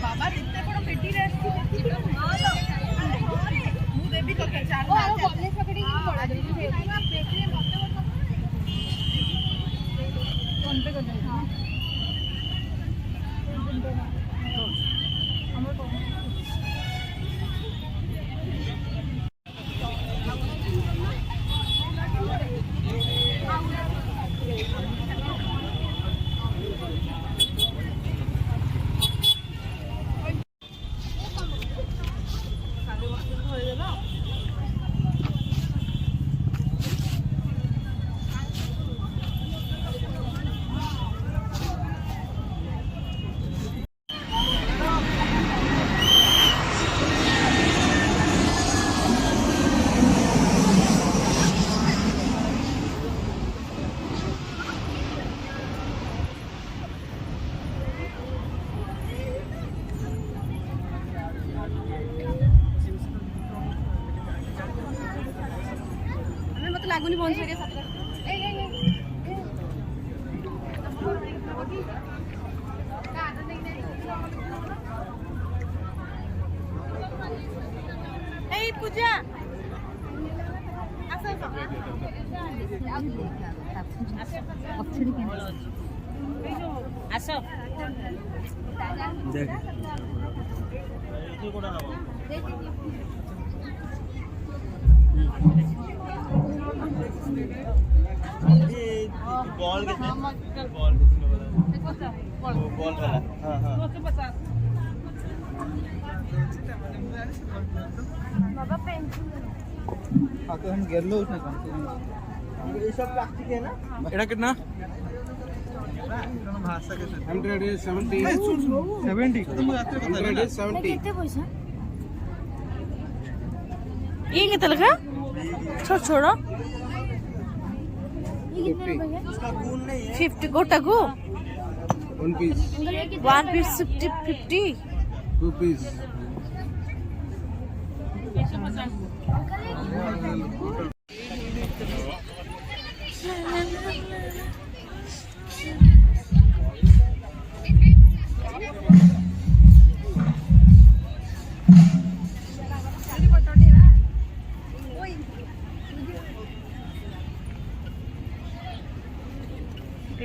बाबा जितने बड़ा पेटी रहती ମୁଁ ଦେବି ତତେ ଚାଲ କଲେଜ ପାଖରେ ହିଁ ପଡା ଦେବି ପେଟିରେ ମତେ ଫୋନ ପେ କରି ଦେବି ଲାଗୁନି ବନ୍ଦ କରିବା ସାଥେ ଏଇ ପୂଜା ଆସ ଆସ ଦେଖ बॉल कितने बॉल वाला हाँ हाँ बाबा पेंसिल हाँ तो हम गेलो उसमें कौन ये सब प्लास्टिक है ना एड़ा कितना भाषा के 170 कितने पैसा ये कितना लगा छोड़ो 50 गोटा को 1 piece 50 2 piece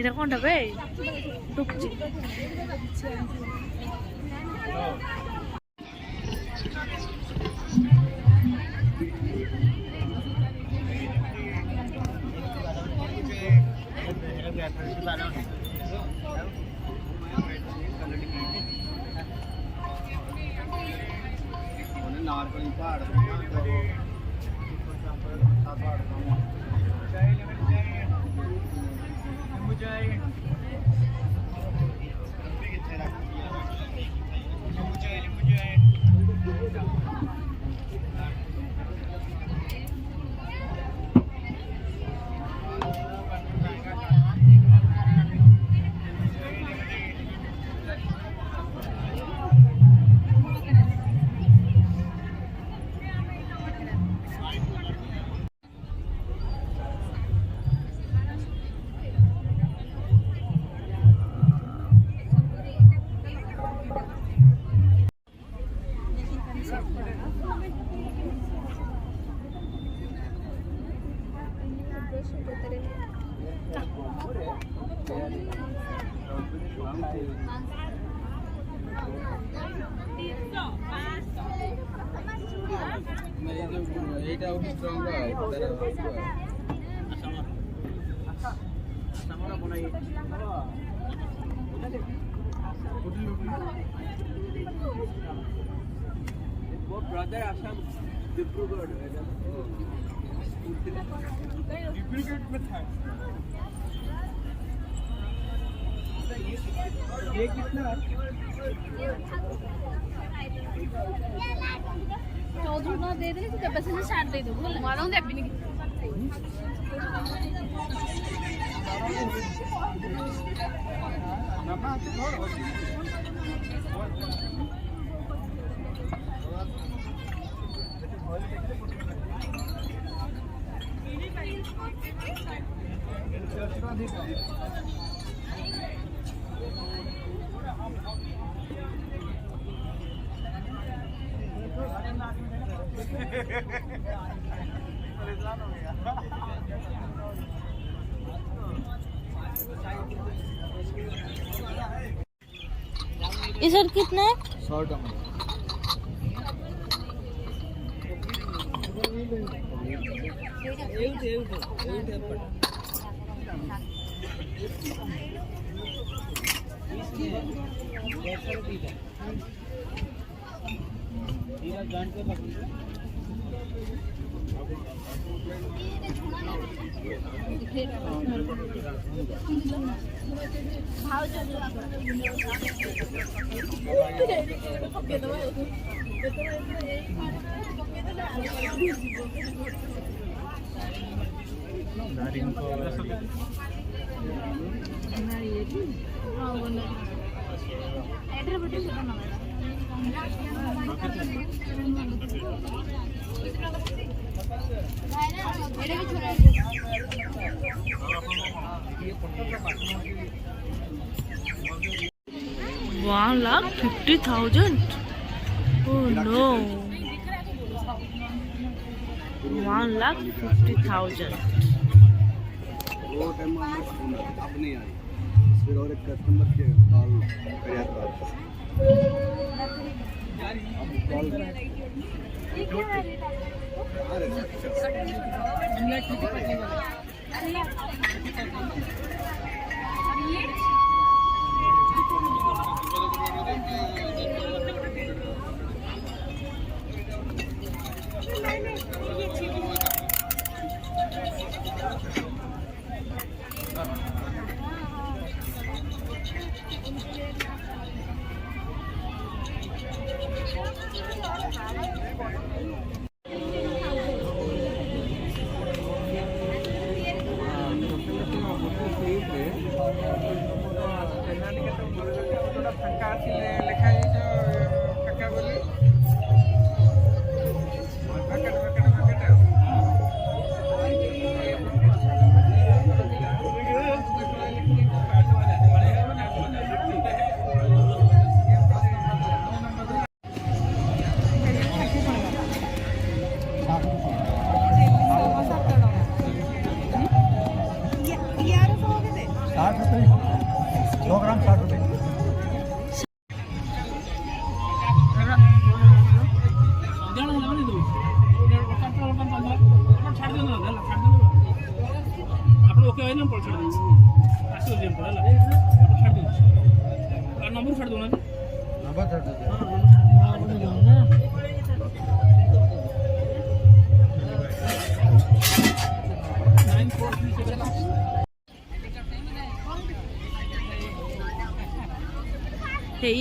এটা কোনটা বে টুকছি नारकली पहाड़ ब्रदर आसाम डिब्रूगढ़ डिब्रूगढ़ में था ये कितना चौधरी ना दे दे तो पैसे से 60 दे दो मारो दे अपनी ये सर कितना है? 100 टका। $1,50,000. Oh no. 1,50,000. वो टाइम में अब नहीं आई, फिर और एक कस्टमर के कॉल किया था।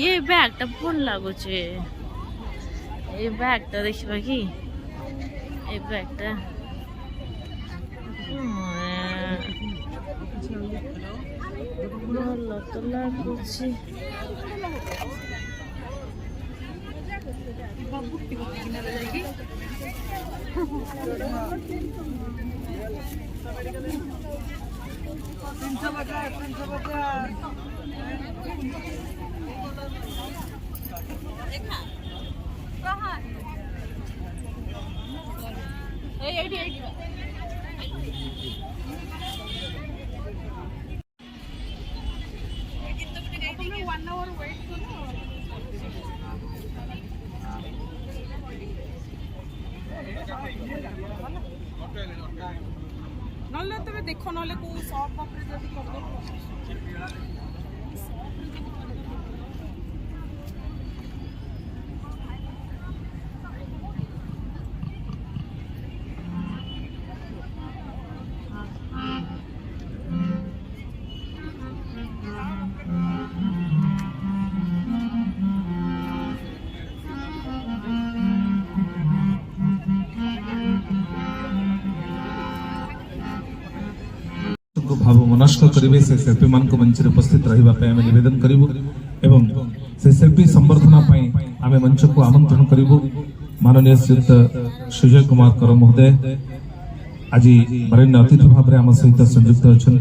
ये ব্যাগটা ভাল লাগুছে এই ব্যাগটা দেখবা কি এই ব্যাগটা ভালো তো লাগুছে नल्ले तबे देखो नल्ले को शॉप पापरे जदी कर दो भाव मनस्क करेंगे से शिल्पी मान मंच उपस्थित रही निवेदन करूँ एवं से शिल्पी संवर्धना आम मंच को आमंत्रण करूँ। माननीय श्रीयुक्त सुजय कुमार कर महोदय आज वरेण्य अतिथि भाव में आम सहित संयुक्त अच्छा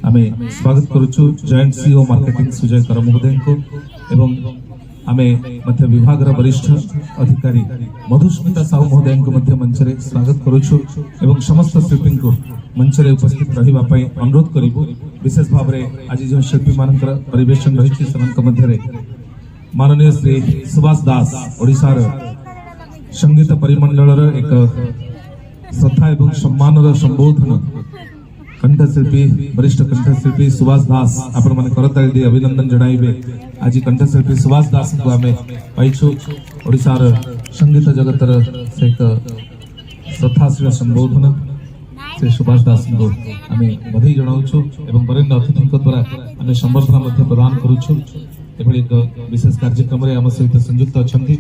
आम स्वागत करुचु जॉइंट सीईओ मार्केटिंग सुजय कर महोदय को एवं आमे मध्य विभाग वरिष्ठ अधिकारी मधुस्मिता साहू महोदय को मंच रे स्वागत करुचु एवं समस्त शिल्पी को मंच रे उपस्थित रहिबा पई अनुरोध करिबो। विशेष भाव में आज जो शिल्पी मानकर परिवेशन रही से मध्य माननीय श्री सुभाष दास ओडिशार संगीत परिमंडल एक श्रद्धा एवं सम्मान संबोधन कंठशिल्पी वरिष्ठ कंठशिल्पी सुभाष दास आपण माने करताली दे अभिनंदन जणाइबे। आज कंठशिल्पी सुभाष दास को आमे पाइछु ओडिशार संगीत जगतर से एक श्रद्धाशील संबोधन से सुभाष दास को आमे बधाई जणाउछु एवं वरेण्य अतिथि द्वारा आमे संबर्धना मध्ये प्रदान करूछु। एभली एक विशेष कार्यक्रम रे आम सहित संयुक्त अछंती।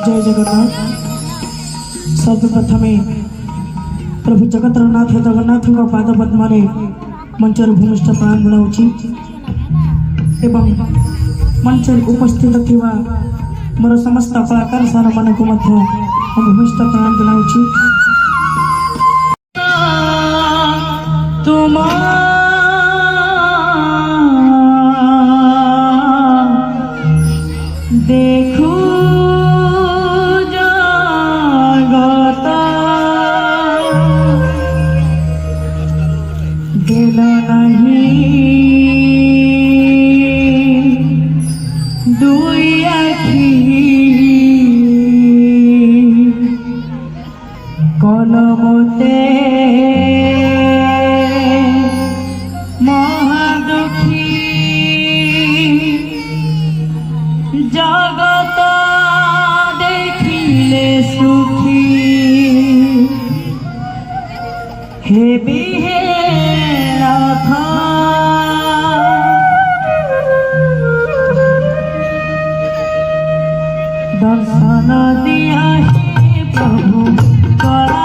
जय जगन्नाथ। सर्वप्रथमे प्रभु जगतरनाथ जगन्नाथ पाद पद्म मंचर भूमिष्ठ प्रणाम जनाऊँ एवं मंचर उपस्थित थिबा मोर समस्त कलाकार सार मान को भूमिष्ठ प्रणाम जनाऊँ। देखू जगत देखिले सुखी हे बिहे नाथ दर्शन दिया हे प्रभु करा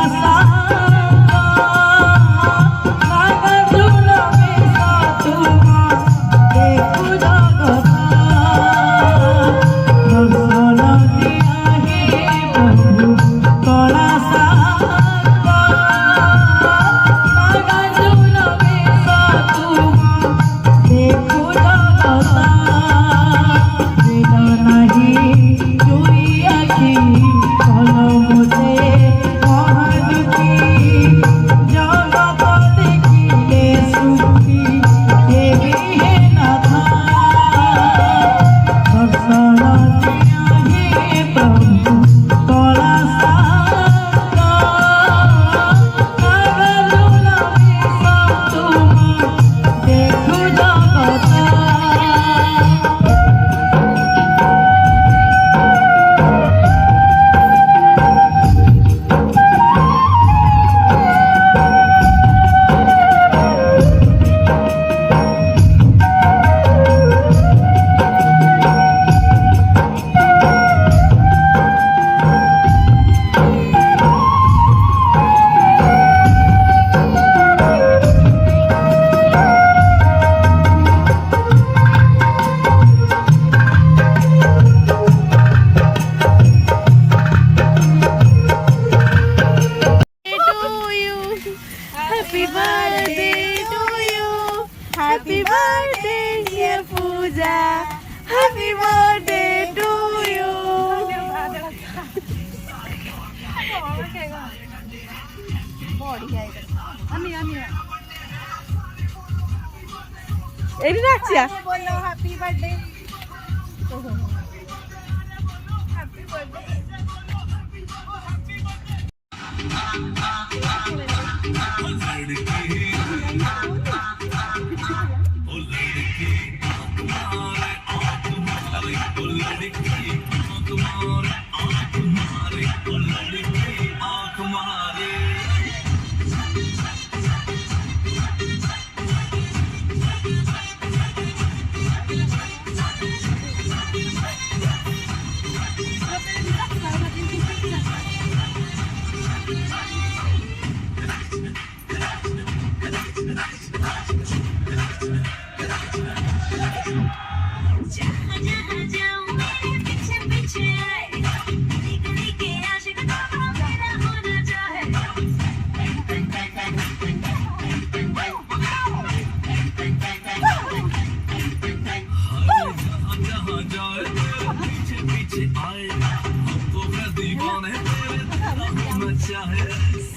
Happy birthday, dear Pooja. Happy birthday to you. Ini Raksya. Happy birthday. Happy birthday. चाहे